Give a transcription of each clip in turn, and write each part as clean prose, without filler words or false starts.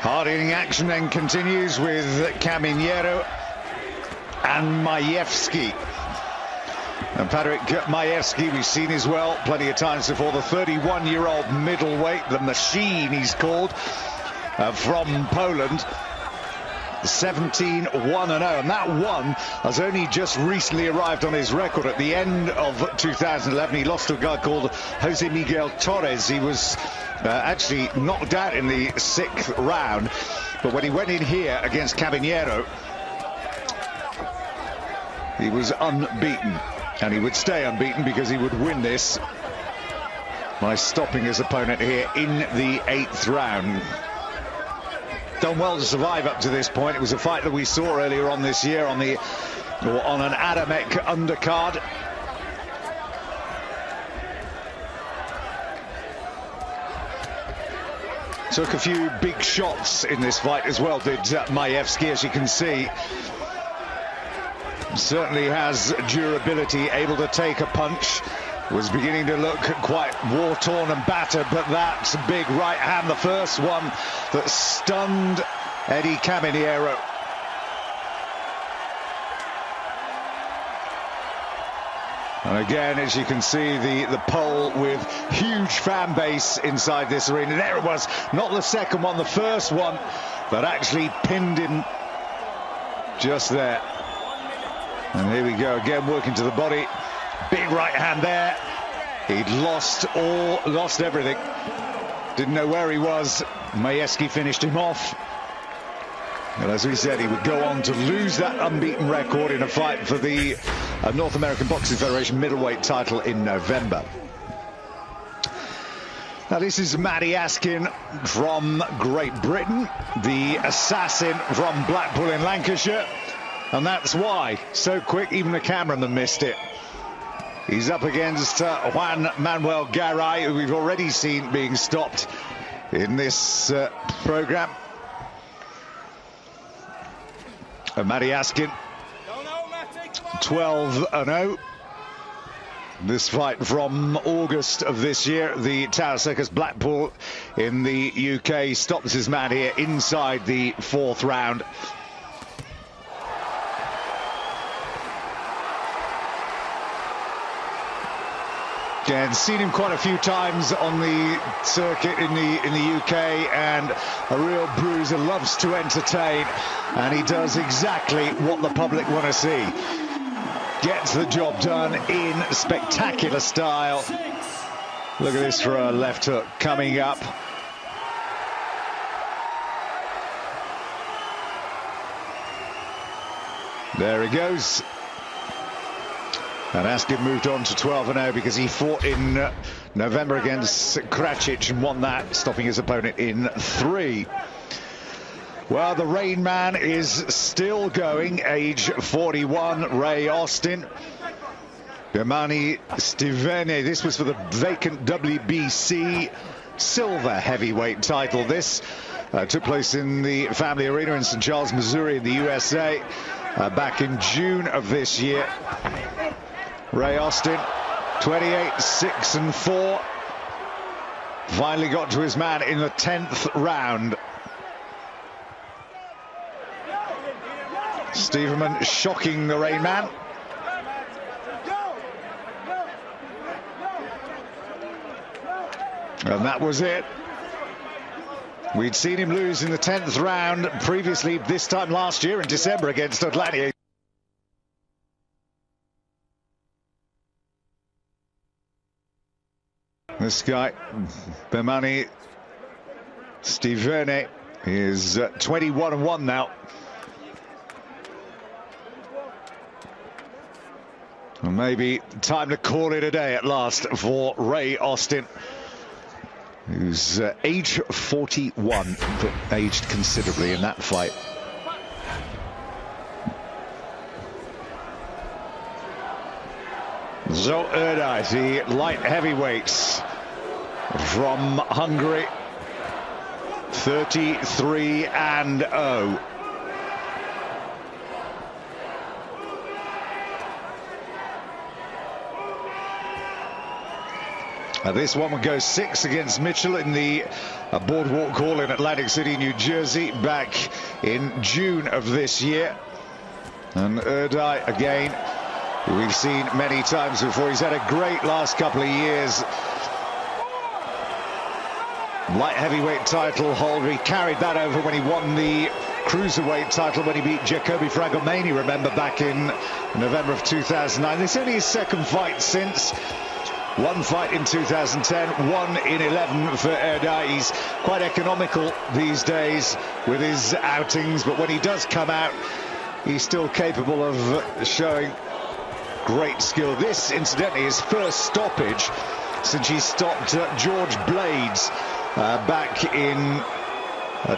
Hard-hitting action then continues with Kamieniero and Majewski. And Patryk Majewski, we've seen as well plenty of times before, the 31-year-old middleweight, the machine he's called, from Poland. 17-1-0, and that one has only just recently arrived on his record. At the end of 2011, he lost to a guy called Jose Miguel Torres. He was actually knocked out in the 6th round, but when he went in here against Kamieniero, he was unbeaten, and he would stay unbeaten because he would win this by stopping his opponent here in the 8th round. Done well to survive up to this point. It was a fight that we saw earlier on this year on an Adamek undercard. Took a few big shots in this fight as well, did Majewski, as you can see. Certainly has durability, able to take a punch. Was beginning to look quite war-torn and battered, but that's a big right hand, the first one that stunned Eddie Kamieniero. And again, as you can see, the pole with huge fan base inside this arena. There it was, not the second one, the first one that actually pinned him just there. And here we go again, working to the body. Big right hand there. He'd lost everything. Didn't know where he was. Majewski finished him off. And as we said, he would go on to lose that unbeaten record in a fight for the North American Boxing Federation middleweight title in November. Now this is Matty Askin from Great Britain, the assassin from Blackpool in Lancashire. And that's why, so quick, even the cameraman missed it. He's up against Juan Manuel Garay, who we've already seen being stopped in this program. Matty Askin, 12-0. This fight from August of this year, the Tower Circus Blackpool in the UK, stops his man here inside the 4th round. Again, seen him quite a few times on the circuit in the UK, and a real bruiser, loves to entertain, and he does exactly what the public want to see. Gets the job done in spectacular style. Look at this for a left hook coming up. There he goes. And Askin moved on to 12-0 because he fought in November against Kracic and won that, stopping his opponent in 3. Well, the Rain Man is still going, age 41, Ray Austin. Germani Stivene, this was for the vacant WBC silver heavyweight title. This took place in the Family Arena in St. Charles, Missouri in the USA back in June of this year. Ray Austin, 28-6-4. Finally got to his man in the 10th round. Steverman shocking the Rain Man. And that was it. We'd seen him lose in the 10th round previously, this time last year in December against Atlanta. This guy, Germani Stivene, is 21-1 now. And maybe time to call it a day at last for Ray Austin, who's age 41, but aged considerably in that fight. Zsolt Erdei, the light heavyweights from Hungary, 33-0. This one would go 6 against Mitchell in the Boardwalk Hall in Atlantic City, New Jersey, back in June of this year. And Erdai, again, who we've seen many times before. He's had a great last couple of years. Light heavyweight title holder. He carried that over when he won the cruiserweight title when he beat Jacoby Fragomeni, remember, back in November of 2009. This is only his second fight since. One fight in 2010, one in 11 for Erdai. He's quite economical these days with his outings, but when he does come out, he's still capable of showing great skill. This, incidentally, his first stoppage since he stopped George Blades back in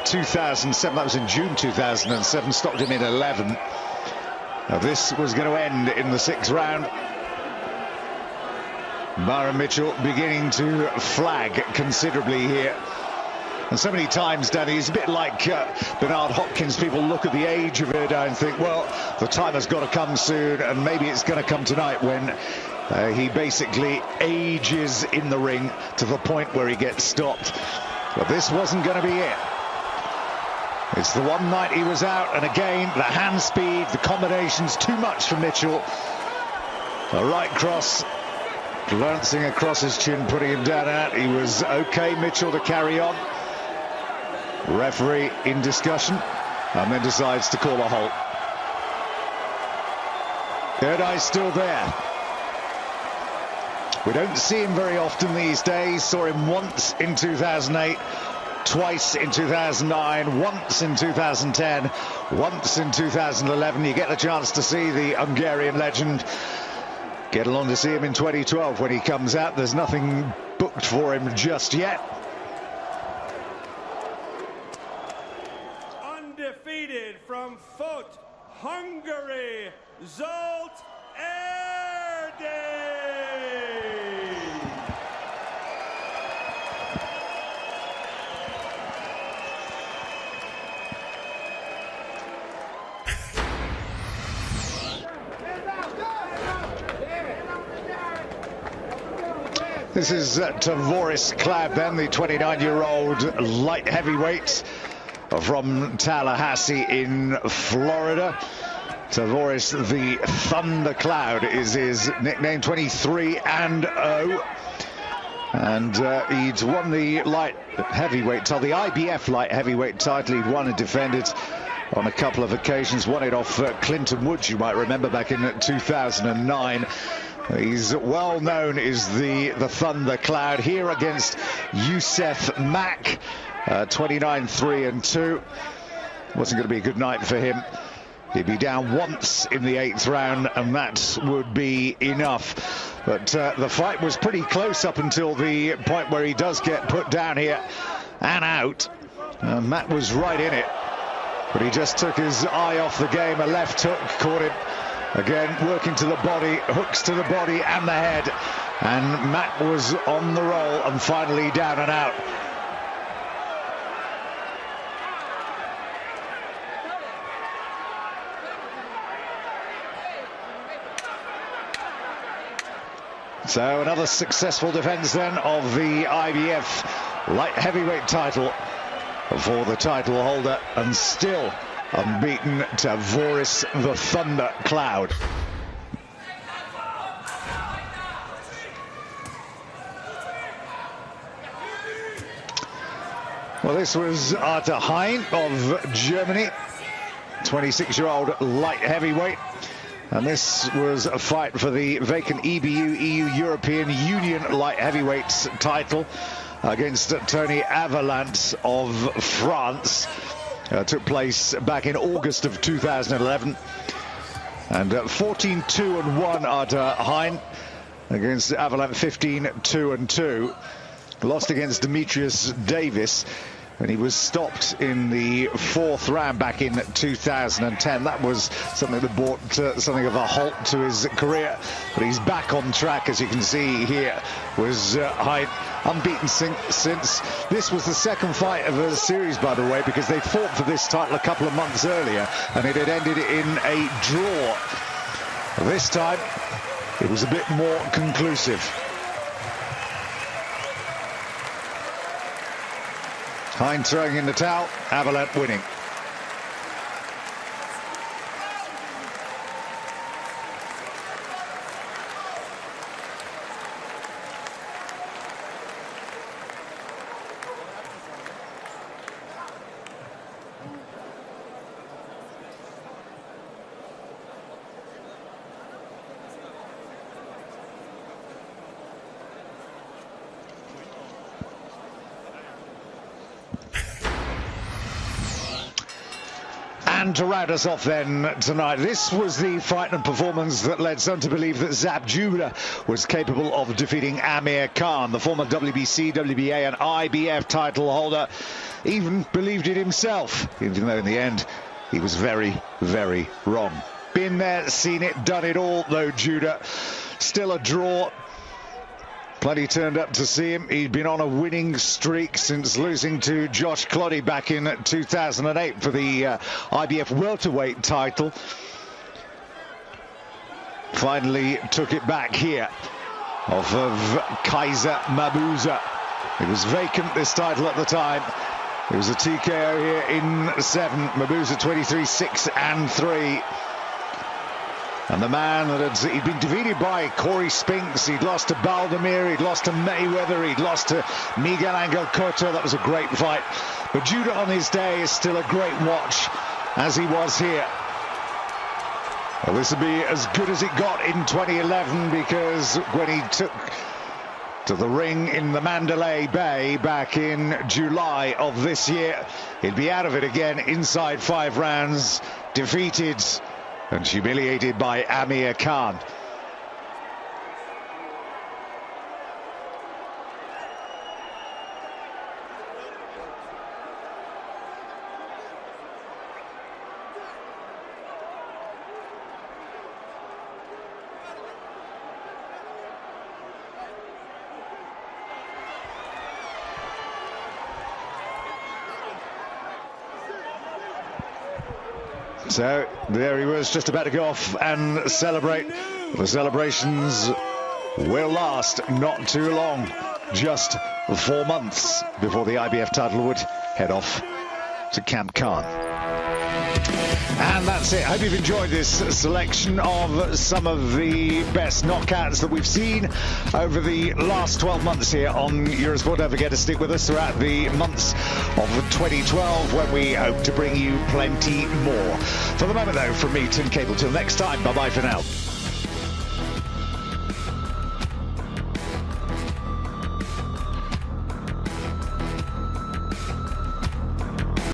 2007. That was in June 2007. Stopped him in 11. Now, this was going to end in the 6th round. Byron Mitchell beginning to flag considerably here. And so many times, Danny, it's a bit like Bernard Hopkins. People look at the age of Erdai and think, well, the time has got to come soon, and maybe it's going to come tonight when he basically ages in the ring to the point where he gets stopped. But this wasn't going to be it. It's the one night he was out, and again, the hand speed, the combinations, too much for Mitchell. A right cross, glancing across his chin, putting him down and out. He was okay, Mitchell, to carry on. Referee in discussion, and then decides to call a halt. Erdai's still there. We don't see him very often these days. Saw him once in 2008, twice in 2009, once in 2010, once in 2011. You get the chance to see the Hungarian legend. Get along to see him in 2012 when he comes out. There's nothing booked for him just yet. Undefeated from Fot, Hungary, Zsolt Erdei. This is Tavoris Clab, then, the 29-year-old light heavyweight from Tallahassee in Florida. Tavoris, the Thunder Cloud is his nickname, 23-0. And he'd won the light heavyweight title, the IBF light heavyweight title. He'd won and defended on a couple of occasions. Won it off Clinton Woods, you might remember, back in 2009. He's well known as the Thunder Cloud. Here against Youssef Mack, 29-3-2. Wasn't going to be a good night for him. He'd be down once in the 8th round, and that would be enough. But the fight was pretty close up until the point where he does get put down here and out. Matt was right in it, but he just took his eye off the game. A left hook caught him. Again, working to the body, hooks to the body and the head. And Matt was on the roll and finally down and out. So another successful defense then of the IBF light heavyweight title for the title holder, and still unbeaten Tavoris the Thunder Cloud. Well, this was Arthur Hein of Germany, 26-year-old light heavyweight. And this was a fight for the vacant EBU, EU European Union light heavyweights title against Tony Avalant of France. Took place back in August of 2011. And 14-2-1 Arthur Hein against Avalant, 15-2-2. Lost against Demetrius Davis, and he was stopped in the 4th round back in 2010. That was something that brought something of a halt to his career, but he's back on track, as you can see here. Was Hein unbeaten since. This was the 2nd fight of a series, by the way, because they fought for this title a couple of months earlier, and it had ended in a draw. This time, it was a bit more conclusive. Hind throwing in the towel, Avalanche winning. And to round us off then tonight, this was the fight and performance that led some to believe that Zab Judah was capable of defeating Amir Khan. The former WBC, WBA and IBF title holder even believed it himself, even though in the end he was very, very wrong. Been there, seen it, done it all though, Judah. Still a draw. Plenty turned up to see him. He'd been on a winning streak since losing to Josh Cloddy back in 2008 for the IBF welterweight title. Finally took it back here off of Kaiser Mabuza. It was vacant, this title, at the time. It was a TKO here in 7. Mabuza 23-6-3. And the man that he'd been defeated by Corey Spinks, he'd lost to Baldemir, he'd lost to Mayweather, he'd lost to Miguel Angel Cotto. That was a great fight. But Judah on his day is still a great watch, as he was here. Well, this would be as good as it got in 2011, because when he took to the ring in the Mandalay Bay back in July of this year, he'd be out of it again inside 5 rounds, defeated and humiliated by Amir Khan. So there he was, just about to go off and celebrate. The celebrations will last not too long, just 4 months before the IBF title would head off to Camp Khan. And that's it. I hope you've enjoyed this selection of some of the best knockouts that we've seen over the last 12 months here on Eurosport. Don't forget to stick with us throughout the months of 2012, when we hope to bring you plenty more. For the moment, though, from me, Tim Cable, till next time, bye-bye for now.